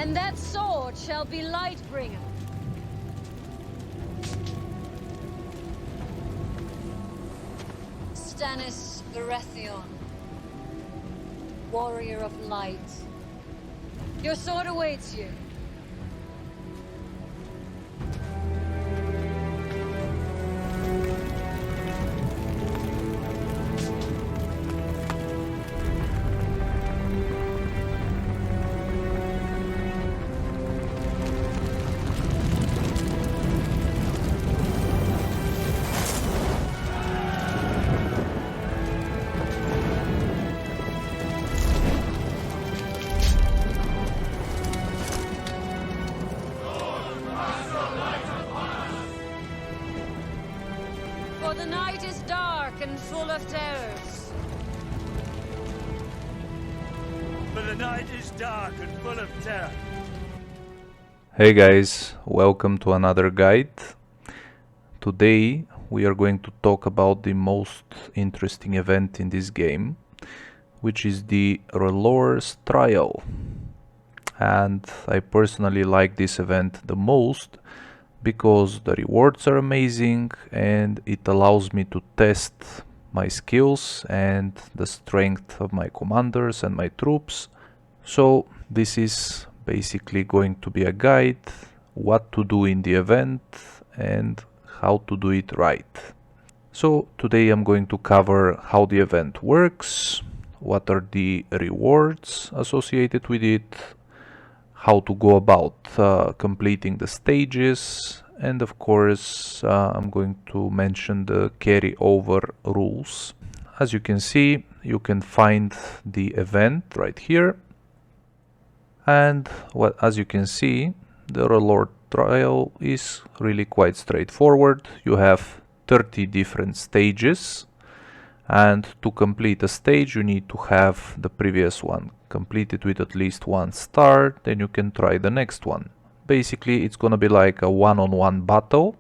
And that sword shall be Lightbringer. Stannis Baratheon, warrior of light. Your sword awaits you. For the night is dark and full of terrors. For the night is dark and full of terror. Hey guys, welcome to another guide. Today we are going to talk about the most interesting event in this game, which is the Relor's Trial. And I personally like this event the most because the rewards are amazing and it allows me to test my skills and the strength of my commanders and my troops. So this is basically going to be a guide what to do in the event and how to do it right. So today I'm going to cover how the event works, what are the rewards associated with it, how to go about completing the stages, and of course I'm going to mention the carryover rules. As you can see, you can find the event right here, and as you can see, the Relor Trial is really quite straightforward. You have 30 different stages, and to complete a stage you need to have the previous one completed with at least 1 star, then you can try the next one. Basically it's gonna be like a one-on-one battle,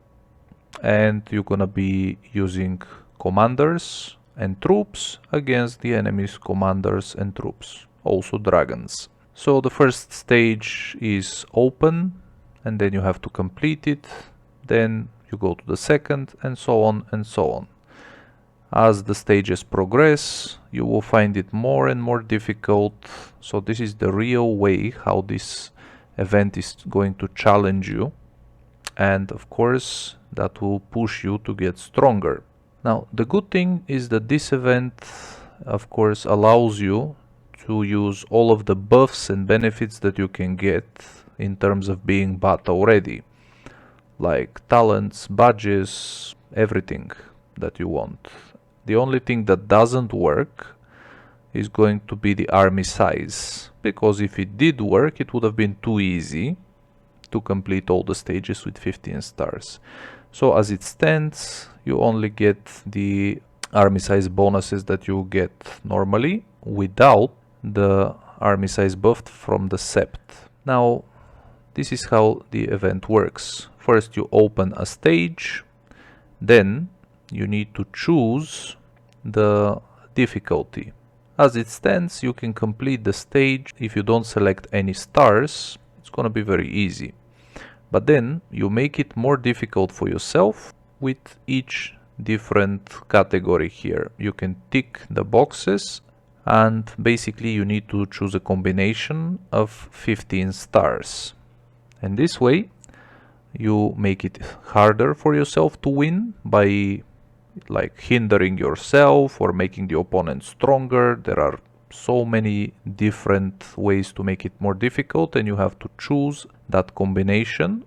and you're gonna be using commanders and troops against the enemy's commanders and troops, also dragons. So the first stage is open, and then you have to complete it, then you go to the second, and so on and so on. As the stages progress, you will find it more and more difficult. So this is the real way how this event is going to challenge you. And of course, that will push you to get stronger. Now, the good thing is that this event, of course, allows you to use all of the buffs and benefits that you can get in terms of being battle ready. Like talents, badges, everything that you want. The only thing that doesn't work is going to be the army size, because if it did work, it would have been too easy to complete all the stages with 15 stars. So as it stands, you only get the army size bonuses that you get normally without the army size buff from the Sept. Now, this is how the event works. First you open a stage, then you need to choose the difficulty. As it stands, you can complete the stage if you don't select any stars. It's gonna be very easy. But then you make it more difficult for yourself with each different category here. You can tick the boxes, and basically you need to choose a combination of 15 stars. And this way you make it harder for yourself to win by like hindering yourself or making the opponent stronger. There are so many different ways to make it more difficult, and you have to choose that combination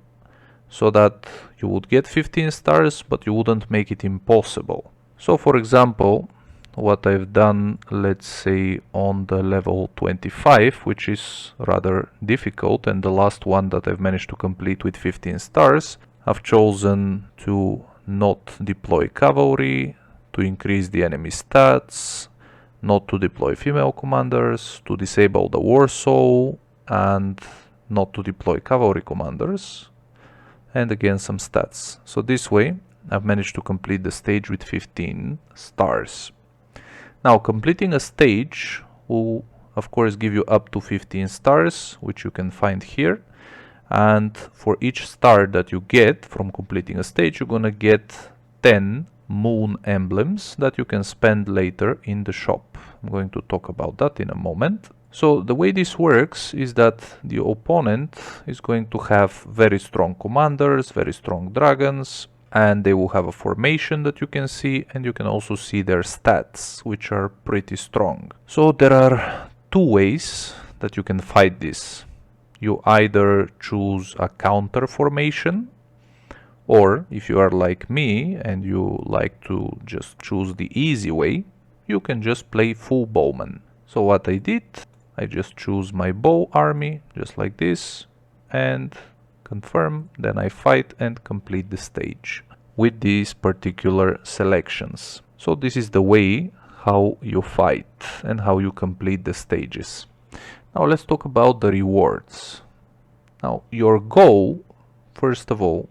so that you would get 15 stars, but you wouldn't make it impossible. So for example, what I've done, let's say on the level 25, which is rather difficult and the last one that I've managed to complete with 15 stars, I've chosen to not deploy cavalry, to increase the enemy stats, not to deploy female commanders, to disable the war soul, and not to deploy cavalry commanders, and again some stats. So this way I've managed to complete the stage with 15 stars. Now completing a stage will of course give you up to 15 stars, which you can find here. And for each star that you get from completing a stage, you're gonna get 10 moon emblems that you can spend later in the shop. I'm going to talk about that in a moment. So the way this works is that the opponent is going to have very strong commanders, very strong dragons, and they will have a formation that you can see, and you can also see their stats, which are pretty strong. So there are two ways that you can fight this. You either choose a counter formation, or if you are like me and you like to just choose the easy way, you can just play full bowman. So what I did, I just choose my bow army, just like this, and confirm, then I fight and complete the stage with these particular selections. So this is the way how you fight and how you complete the stages. Now let's talk about the rewards. Now your goal, first of all,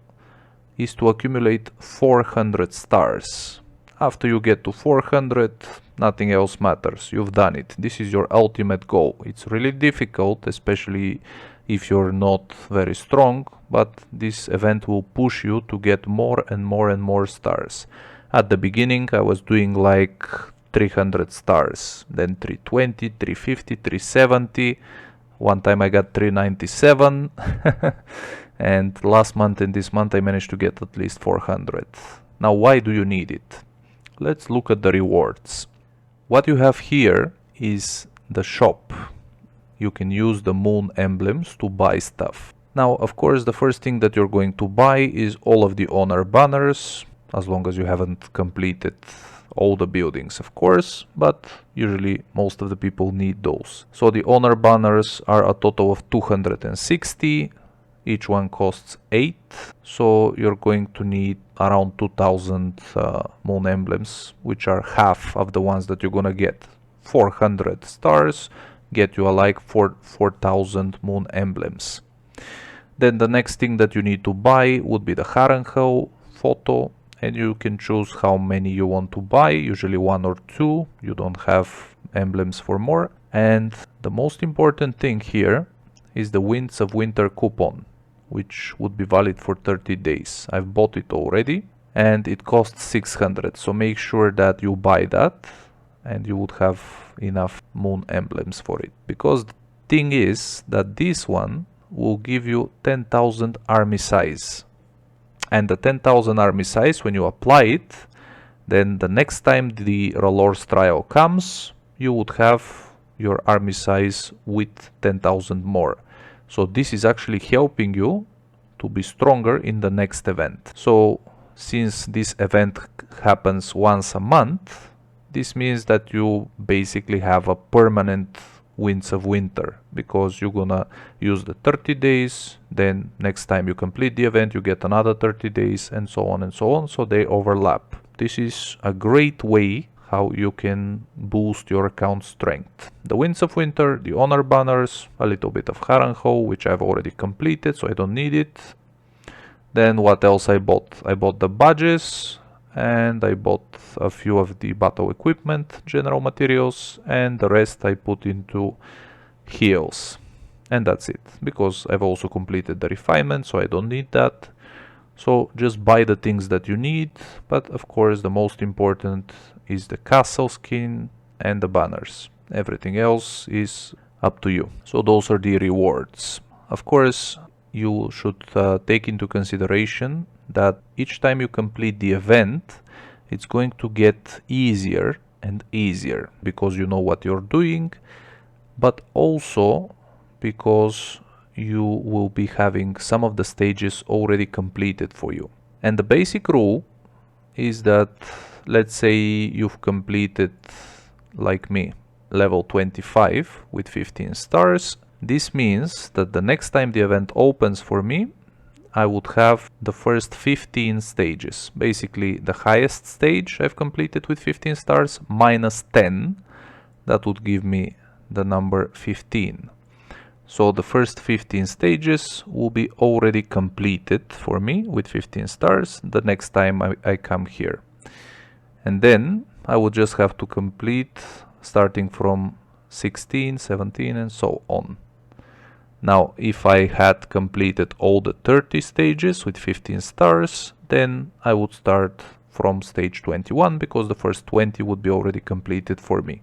is to accumulate 400 stars. After you get to 400, nothing else matters. You've done it. This is your ultimate goal. It's really difficult, especially if you're not very strong, but this event will push you to get more and more and more stars. At the beginning, I was doing like 300 stars, then 320, 350, 370. One time I got 397. And last month and this month I managed to get at least 400. Now why do you need it? Let's look at the rewards. What you have here is the shop. You can use the moon emblems to buy stuff. Now, of course, the first thing that you're going to buy is all of the honor banners, as long as you haven't completed all the buildings, of course, but usually most of the people need those. So the honor banners are a total of 260. Each one costs 8, so you're going to need around 2000 moon emblems, which are half of the ones that you're gonna get. 400 stars get you like 4,000 moon emblems. Then the next thing that you need to buy would be the Harrenhal photo, and you can choose how many you want to buy, usually 1 or 2. You don't have emblems for more. And the most important thing here is the Winds of Winter coupon, which would be valid for 30 days. I've bought it already and it costs 600, so make sure that you buy that and you would have enough moon emblems for it. Because the thing is that this one will give you 10,000 army size. And the 10,000 army size, when you apply it, then the next time the R'hllor's trial comes, you would have your army size with 10,000 more. So this is actually helping you to be stronger in the next event. So since this event happens once a month, this means that you basically have a permanent Winds of Winter, because you're gonna use the 30 days, then next time you complete the event you get another 30 days, and so on and so on, so they overlap. This is a great way how you can boost your account strength. The Winds of Winter, the honor banners, a little bit of Harrenhal, which I've already completed, so I don't need it. Then what else I bought? I bought the badges, and I bought a few of the battle equipment, general materials, and the rest I put into heals. And that's it, because I've also completed the refinement, so I don't need that. So just buy the things that you need, but of course the most important is the castle skin and the banners. Everything else is up to you. So those are the rewards. Of course, you should take into consideration that each time you complete the event, it's going to get easier and easier, because you know what you're doing, but also because you will be having some of the stages already completed for you. And the basic rule is that, let's say you've completed, like me, level 25 with 15 stars. This means that the next time the event opens for me, I would have the first 15 stages. Basically, the highest stage I've completed with 15 stars minus 10. That would give me the number 15. So the first 15 stages will be already completed for me with 15 stars the next time I come here. And then I would just have to complete, starting from 16, 17 and so on. Now if I had completed all the 30 stages with 15 stars, then I would start from stage 21 because the first 20 would be already completed for me.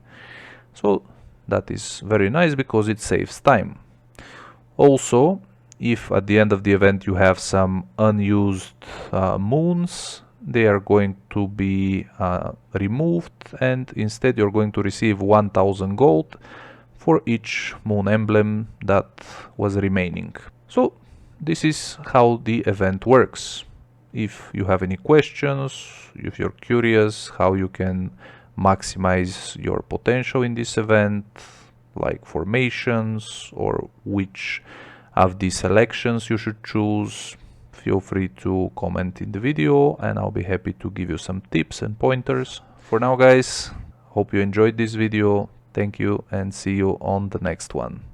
So that is very nice because it saves time. Also, if at the end of the event you have some unused moons, they are going to be removed, and instead you're going to receive 1000 gold for each moon emblem that was remaining. So this is how the event works. If you have any questions, if you're curious how you can maximize your potential in this event, like formations or which of the selections you should choose, feel free to comment in the video and I'll be happy to give you some tips and pointers. For now guys, hope you enjoyed this video. Thank you and see you on the next one.